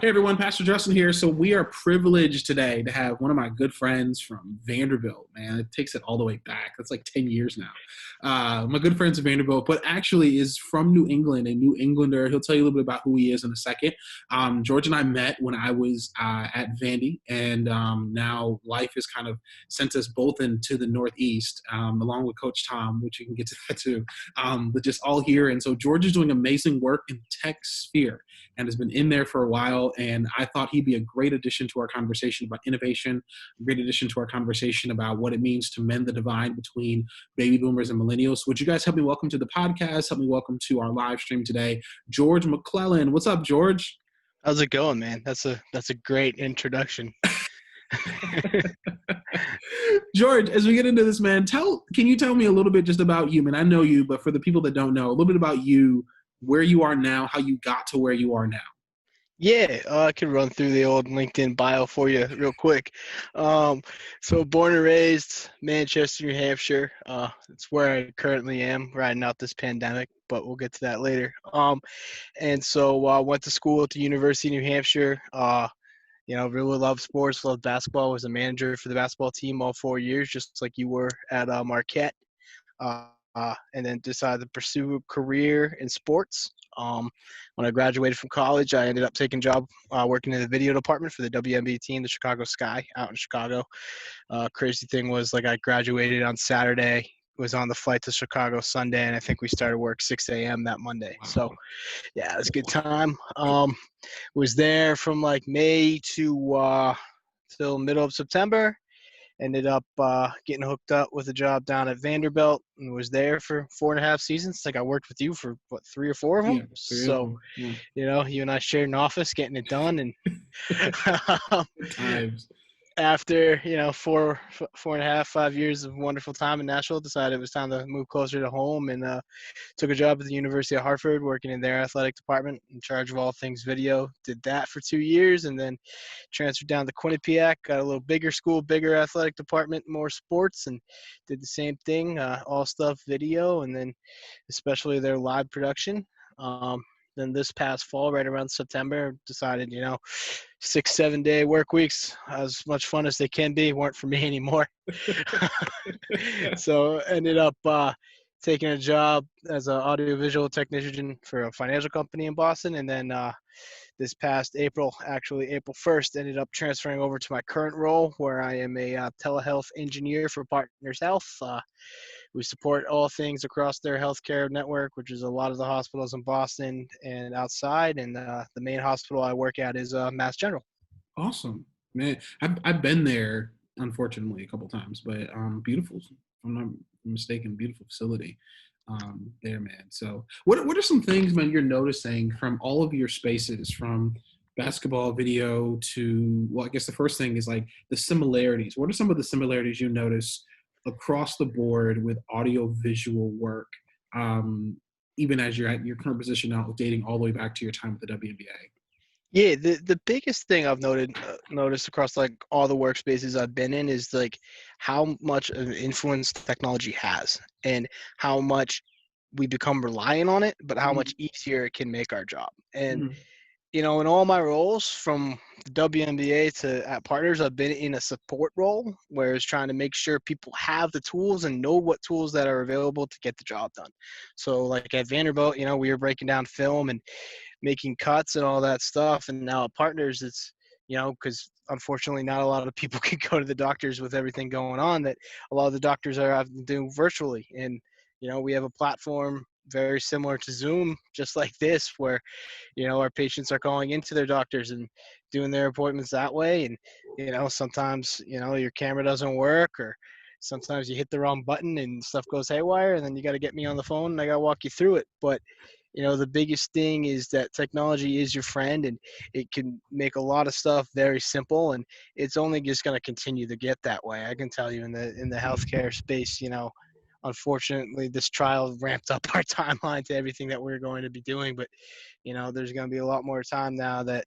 Hey everyone, Pastor Justin here. So we are privileged today to have one of my good friends from Vanderbilt, man. It takes it all the way back. That's like 10 years now. My good friends at Vanderbilt, but actually is from New England, a New Englander. He'll tell you a little bit about who he is in a second. George and I met when I was at Vandy, and now life has kind of sent us both into the Northeast, along with Coach Tom, which you can get to that too, but just all here. And so George is doing amazing work in tech sphere and has been in there for a while. And I thought he'd be a great addition to our conversation about innovation, a great addition to our conversation about what it means to mend the divide between baby boomers and millennials. Would you guys help me welcome to the podcast? Help me welcome to our live stream today, George MacLellan. What's up, George? How's it going, man? That's a great introduction. George, as we get into this, man, can you tell me a little bit just about you? Man, I know you, but for the people that don't know, a little bit about you, where you are now, how you got to where you are now. Yeah, I could run through the old LinkedIn bio for you real quick. Um, so born and raised Manchester, New Hampshire. It's where I currently am, riding out this pandemic, but we'll get to that later. And so went to school at the University of New Hampshire. Really loved sports, loved basketball. Was a manager for the basketball team all 4 years, just like you were at Marquette. And then decided to pursue a career in sports. When I graduated from college, I ended up taking a job working in the video department for the WNBA team, the Chicago Sky, out in Chicago. Crazy thing was, like, I graduated on Saturday, was on the flight to Chicago Sunday, and I think we started work 6 a.m. that Monday. So, Wow. yeah, it was a good time. Was there from like May to till middle of September. Ended up getting hooked up with a job down at Vanderbilt and was there for 4.5 seasons. Like, I worked with you for what, 3 or 4 of them. Yeah, three of So, them. Yeah. you and I shared an office, getting it done. And Good times. after 4.5, 5 years of wonderful time in Nashville, decided it was time to move closer to home, and took a job at the University of Hartford, working in their athletic department, in charge of all things video. Did that for 2 years, and then transferred down to Quinnipiac, got a little bigger school, bigger athletic department, more sports, and did the same thing, all stuff video, and then especially their live production. Then this past fall, right around September, decided, 6, 7 day work weeks, as much fun as they can be, weren't for me anymore. So ended up taking a job as an audiovisual technician for a financial company in Boston. And then this past April, actually April 1st, ended up transferring over to my current role, where I am a telehealth engineer for Partners Health. We support all things across their healthcare network, which is a lot of the hospitals in Boston and outside. And the main hospital I work at is Mass General. Awesome, man. I've been there, unfortunately, a couple times, but beautiful. If I'm not mistaken, beautiful facility there, man. So, what are some things, man, you're noticing from all of your spaces, from basketball, video to, well, I guess the first thing is like the similarities. What are some of the similarities you notice across the board with audio visual work? Even as you're at your current position now, dating all the way back to your time at the WNBA. Yeah, the biggest thing I've noticed across like all the workspaces I've been in is like how much of an influence technology has, and how much we become reliant on it, but how much easier it can make our job. And Mhm. in all my roles from the WNBA to at Partners, I've been in a support role, where it's trying to make sure people have the tools and know what tools that are available to get the job done. So like at Vanderbilt, we were breaking down film and making cuts and all that stuff. And now at Partners, it's, because unfortunately not a lot of people can go to the doctors with everything going on, that a lot of the doctors are having to do virtually. And, we have a platform very similar to Zoom, just like this, where, our patients are calling into their doctors and doing their appointments that way. And, sometimes, your camera doesn't work, or sometimes you hit the wrong button and stuff goes haywire, and then you got to get me on the phone and I got to walk you through it. But the biggest thing is that technology is your friend, and it can make a lot of stuff very simple, and it's only just going to continue to get that way. I can tell you, in the healthcare space, unfortunately this trial ramped up our timeline to everything that we're going to be doing. But there's going to be a lot more time now that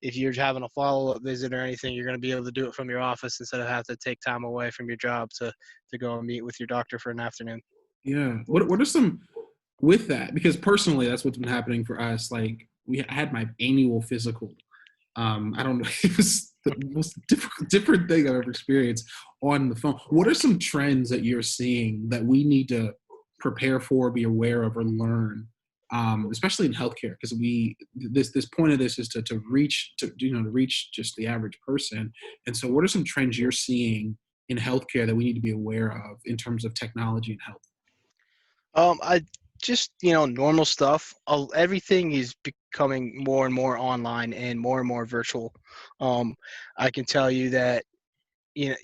if you're having a follow-up visit or anything, you're going to be able to do it from your office instead of have to take time away from your job to go and meet with your doctor for an afternoon. Yeah. What are some with that? Because personally, that's what's been happening for us. Like I had my annual physical. I don't know. It was the most different thing I've ever experienced on the phone. What are some trends that you're seeing that we need to prepare for, be aware of, or learn, especially in healthcare? Because this point of this is to reach to reach just the average person. And so, what are some trends you're seeing in healthcare that we need to be aware of in terms of technology and health? I just, normal stuff. Everything is becoming more and more online and more virtual. Um, I can tell you that, you know,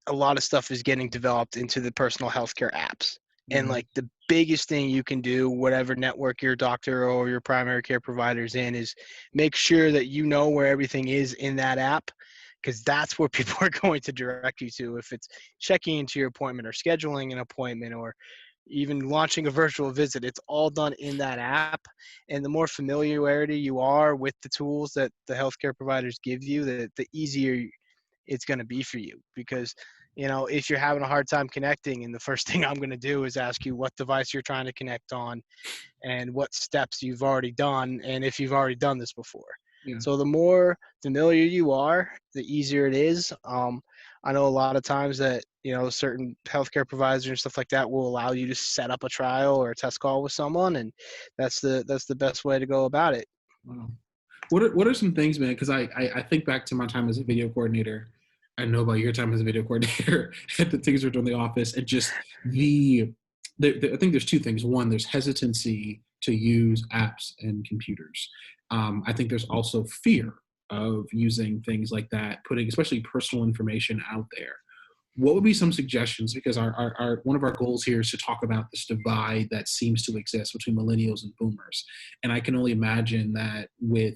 a lot of stuff is getting developed into the personal healthcare apps. And Yeah. like the biggest thing you can do, whatever network your doctor or your primary care provider's in, is make sure that you know where everything is in that app, because that's where people are going to direct you to. If it's checking into your appointment or scheduling an appointment, or even launching a virtual visit. It's all done in that app. And the more familiarity you are with the tools that the healthcare providers give you, the easier it's going to be for you. Because, if you're having a hard time connecting, and the first thing I'm going to do is ask you what device you're trying to connect on and what steps you've already done, and if you've already done this before. Yeah. So the more familiar you are, the easier it is. I know a lot of times that certain healthcare providers and stuff like that will allow you to set up a trial or a test call with someone, and that's the best way to go about it. Wow. What are some things, man? Because I think back to my time as a video coordinator. I know about your time as a video coordinator at the things we're doing in the office, and just I think there's two things. One, there's hesitancy to use apps and computers. I think there's also fear of using things like that, putting especially personal information out there. What would be some suggestions? Because our one of our goals here is to talk about this divide that seems to exist between millennials and boomers. And I can only imagine that with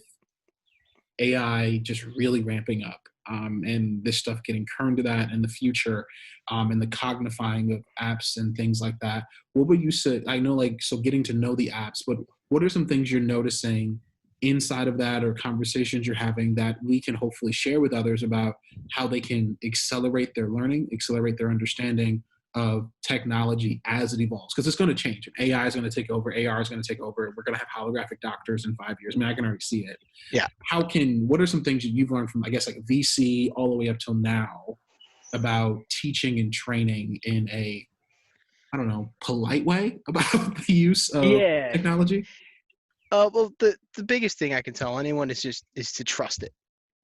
AI just really ramping up, and this stuff getting turned to that in the future, and the cognifying of apps and things like that. What would you say? I know, like, so getting to know the apps, but what are some things you're noticing inside of that, or conversations you're having that we can hopefully share with others about how they can accelerate their learning, accelerate their understanding of technology as it evolves? Because it's going to change. AI is going to take over. AR is going to take over. We're going to have holographic doctors in 5 years. I mean, I can already see it. Yeah. What are some things that you've learned from, I guess, like VC all the way up till now about teaching and training in a, I don't know, polite way about the use of Yeah. technology? Well, the biggest thing I can tell anyone is to trust it,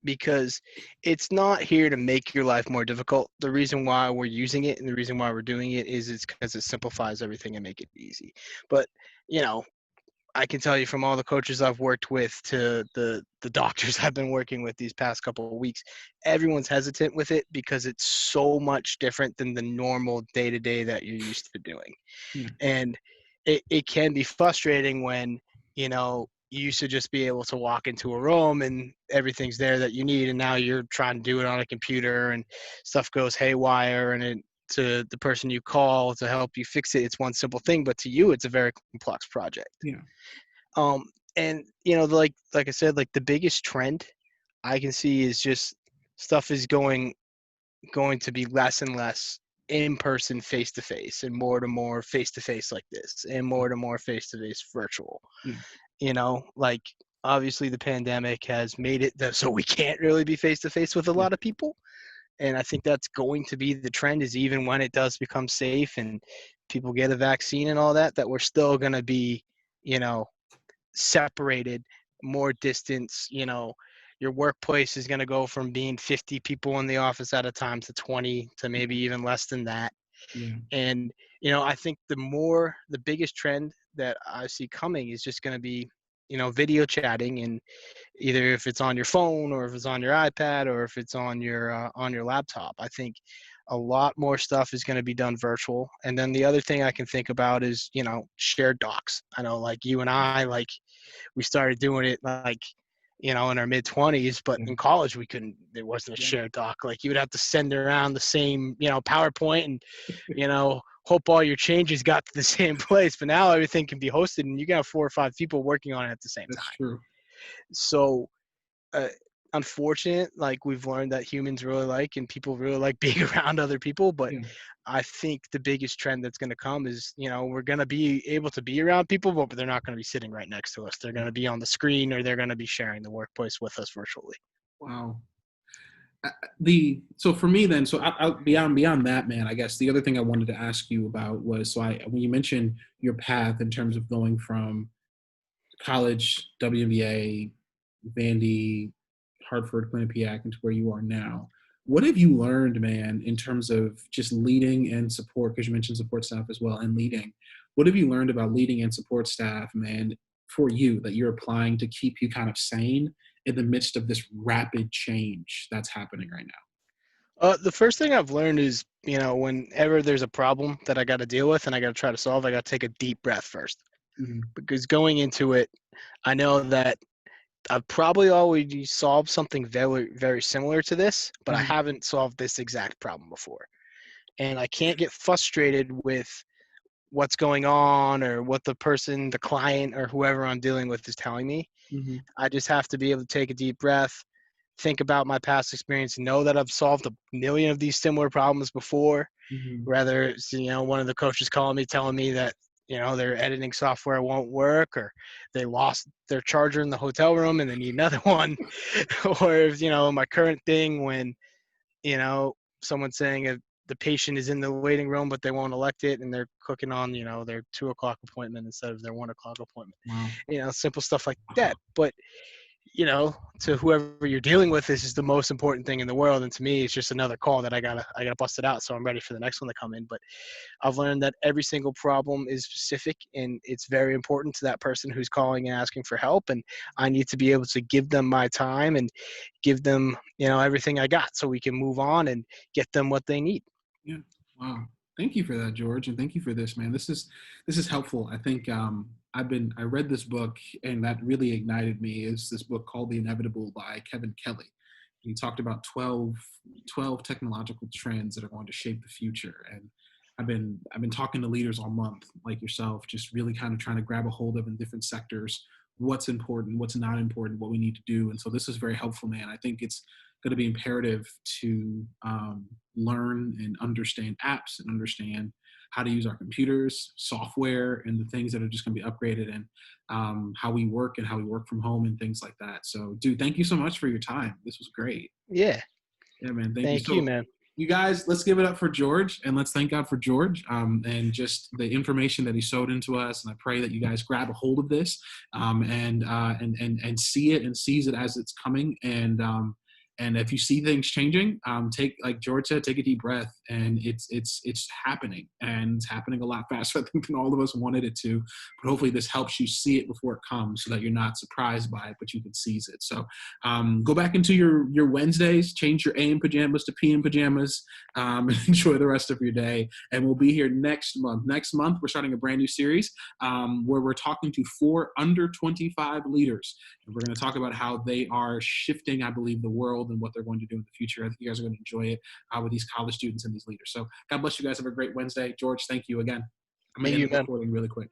because it's not here to make your life more difficult. The reason why we're using it and the reason why we're doing it is it's because it simplifies everything and make it easy. But I can tell you from all the coaches I've worked with to the doctors I've been working with these past couple of weeks, everyone's hesitant with it because it's so much different than the normal day-to-day that you're used to doing. Yeah, And it can be frustrating when, you used to just be able to walk into a room and everything's there that you need, and now you're trying to do it on a computer and stuff goes haywire, and to the person you call to help you fix it, it's one simple thing, but to you, it's a very complex project. yeah, Um, and like I said, like the biggest trend I can see is just stuff is going to be less and less in person, face to face, and more face to face like this, and more face to face virtual. yeah, Like obviously the pandemic has made it so we can't really be face to face with a yeah, lot of people. And I think that's going to be the trend, is even when it does become safe and people get a vaccine and all that, that we're still going to be, you know, separated, more distance. Your workplace is going to go from being 50 people in the office at a time to 20 to maybe even less than that. yeah, And I think the biggest trend that I see coming is just going to be video chatting, and either if it's on your phone or if it's on your iPad or if it's on your laptop. I think a lot more stuff is going to be done virtual. And then the other thing I can think about is shared docs. I know, like you and I, like we started doing it like in our mid-20s, but yeah, in college we couldn't. There wasn't a yeah. shared doc. Like you would have to send around the same PowerPoint, and hope all your changes got to the same place. But now everything can be hosted, and you got 4 or 5 people working on it at the same That's time. true. So uh, unfortunate, like we've learned that humans really like, and people really like being around other people. But Yeah, I think the biggest trend that's going to come is, we're going to be able to be around people, but they're not going to be sitting right next to us. They're going to be on the screen, or they're going to be sharing the workplace with us virtually. wow. So for me then, so beyond that, man, I guess the other thing I wanted to ask you about was, when you mentioned your path in terms of going from college, WNBA, Vandy, Hartford, Quinnipiac, into where you are now. What have you learned, man, in terms of just leading and support? Because you mentioned support staff as well, and leading. What have you learned about leading and support staff, man, for you, that you're applying to keep you kind of sane in the midst of this rapid change that's happening right The first thing I've learned is, whenever there's a problem that I got to deal with and I got to try to solve, I got to take a deep breath first. now? Mm-hmm. Because going into it, I know that I've probably already solved something very, very similar to this, but I Mm-hmm. haven't solved this exact problem before. And I can't get frustrated with what's going on or what the person, the client or whoever I'm dealing with is telling me. Mm-hmm. I just have to be able to take a deep breath, think about my past experience, know that I've solved a million of these similar problems before. Mm-hmm. Whether it's, one of the coaches calling me, telling me that, their editing software won't work, or they lost their charger in the hotel room and they need another one. Or if, my current thing when, someone's saying the patient is in the waiting room, but they won't elect it and they're clicking on, their 2 o'clock appointment instead of their 1 o'clock appointment, Wow. simple stuff like that. But to whoever you're dealing with, this is the most important thing in the world. And to me, it's just another call that I gotta bust it out. So I'm ready for the next one to come in. But I've learned that every single problem is specific and it's very important to that person who's calling and asking for help. And I need to be able to give them my time and give them, everything I got so we can move on and get them what they need. Yeah. Wow. Thank you for that, George, and thank you for this, man. This is helpful. I think I read this book and that really ignited me. Is this book called The Inevitable by Kevin Kelly. He talked about 12 technological trends that are going to shape the future. And I've been talking to leaders all month, like yourself, just really kind of trying to grab a hold of in different sectors what's important, what's not important, what we need to do. And so this is very helpful, man. I think it's going to be imperative to learn and understand apps and understand how to use our computers, software, and the things that are just going to be upgraded, and how we work and how we work from home and things like that. So, dude, thank you so much for your time. This was great. Yeah. Yeah, man. Thank you. Thank you, So, man. you guys, let's give it up for George, and let's thank God for George, and just the information that he sowed into us. And I pray that you guys grab a hold of this, and see it and seize it as it's coming. And if you see things changing, take, like George said, take a deep breath. And it's happening, and it's happening a lot faster, I think, than all of us wanted it to. But hopefully, this helps you see it before it comes, so that you're not surprised by it, but you can seize it. So, go back into your Wednesdays, change your AM pajamas to PM pajamas, and enjoy the rest of your day. And we'll be here next month. Next month, we're starting a brand new series where we're talking to 4 under 25 leaders. And we're going to talk about how they are shifting, I believe, the world and what they're going to do in the future. I think you guys are going to enjoy it with these college students and these leaders. So God bless you guys. Have a great Wednesday. George, thank you again. I'm going Thank to you, end the man. recording really quick.